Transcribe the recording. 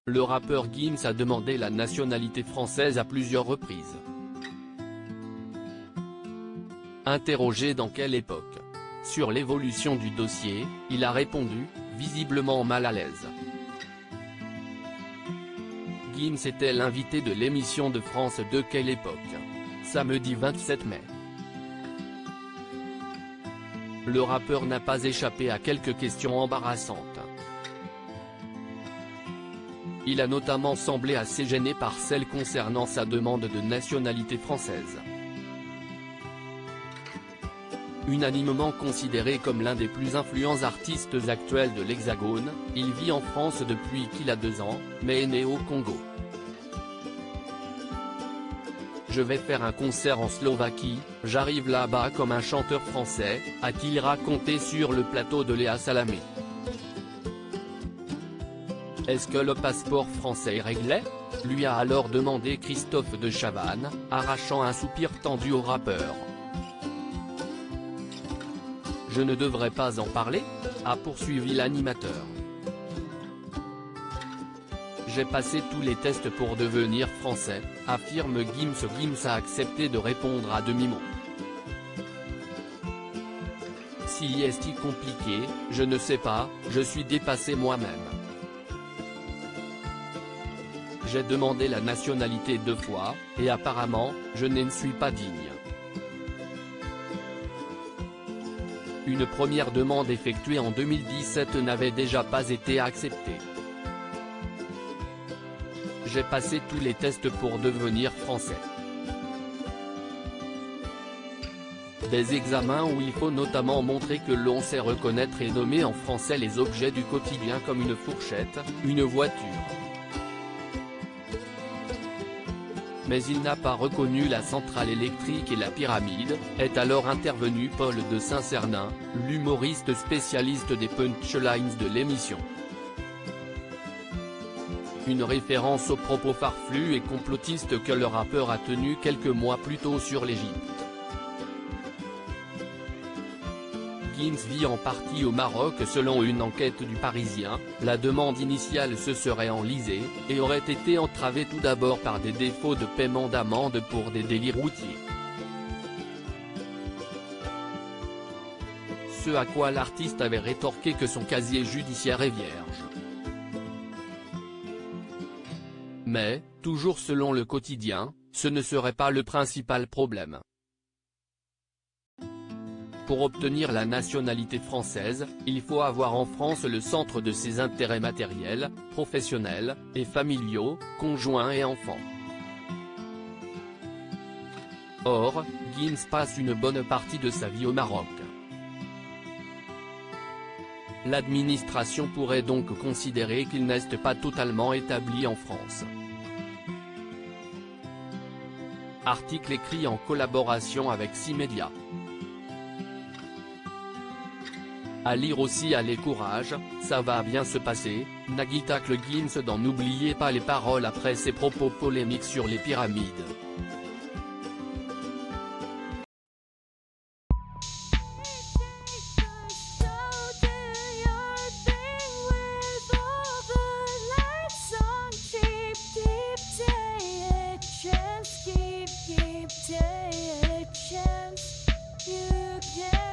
Le rappeur Gims a demandé la nationalité française à plusieurs reprises. Interrogé dans quelle époque sur l'évolution du dossier, il a répondu, visiblement mal à l'aise. Gims était l'invité de l'émission de France 2 Quelle époque, samedi 27 mai. Le rappeur n'a pas échappé à quelques questions embarrassantes. Il a notamment semblé assez gêné par celle concernant sa demande de nationalité française. Unanimement considéré comme l'un des plus influents artistes actuels de l'Hexagone, il vit en France depuis qu'il a 2 ans, mais est né au Congo. Je vais faire un concert en Slovaquie, j'arrive là-bas comme un chanteur français, a-t-il raconté sur le plateau de Léa Salamé. Est-ce que le passeport français est réglé ? Lui a alors demandé Christophe de Chavannes, arrachant un soupir tendu au rappeur. Je ne devrais pas en parler ? A poursuivi l'animateur. J'ai passé tous les tests pour devenir français, affirme Gims. Gims a accepté de répondre à demi-mot. Si est-il compliqué, je ne sais pas, je suis dépassé moi-même. J'ai demandé la nationalité 2 fois, et apparemment, je n'en suis pas digne. Une première demande effectuée en 2017 n'avait déjà pas été acceptée. J'ai passé tous les tests pour devenir français. Des examens où il faut notamment montrer que l'on sait reconnaître et nommer en français les objets du quotidien comme une fourchette, une voiture. Mais il n'a pas reconnu la centrale électrique et la pyramide, est alors intervenu Paul de Saint-Cernin, l'humoriste spécialiste des punchlines de l'émission. Une référence aux propos farfelus et complotistes que le rappeur a tenus quelques mois plus tôt sur l'Égypte. Gims vit en partie au Maroc selon une enquête du Parisien, la demande initiale se serait enlisée, et aurait été entravée tout d'abord par des défauts de paiement d'amende pour des délits routiers. Ce à quoi l'artiste avait rétorqué que son casier judiciaire est vierge. Mais, toujours selon le quotidien, ce ne serait pas le principal problème. Pour obtenir la nationalité française, il faut avoir en France le centre de ses intérêts matériels, professionnels, et familiaux, conjoints et enfants. Or, Gims passe une bonne partie de sa vie au Maroc. L'administration pourrait donc considérer qu'il n'est pas totalement établi en France. Article écrit en collaboration avec 6 médias. À lire aussi. Allez courage, ça va bien se passer, Nagitacle Gims dans N'oubliez pas les paroles après ses propos polémiques sur les pyramides. Keep take a chance, you can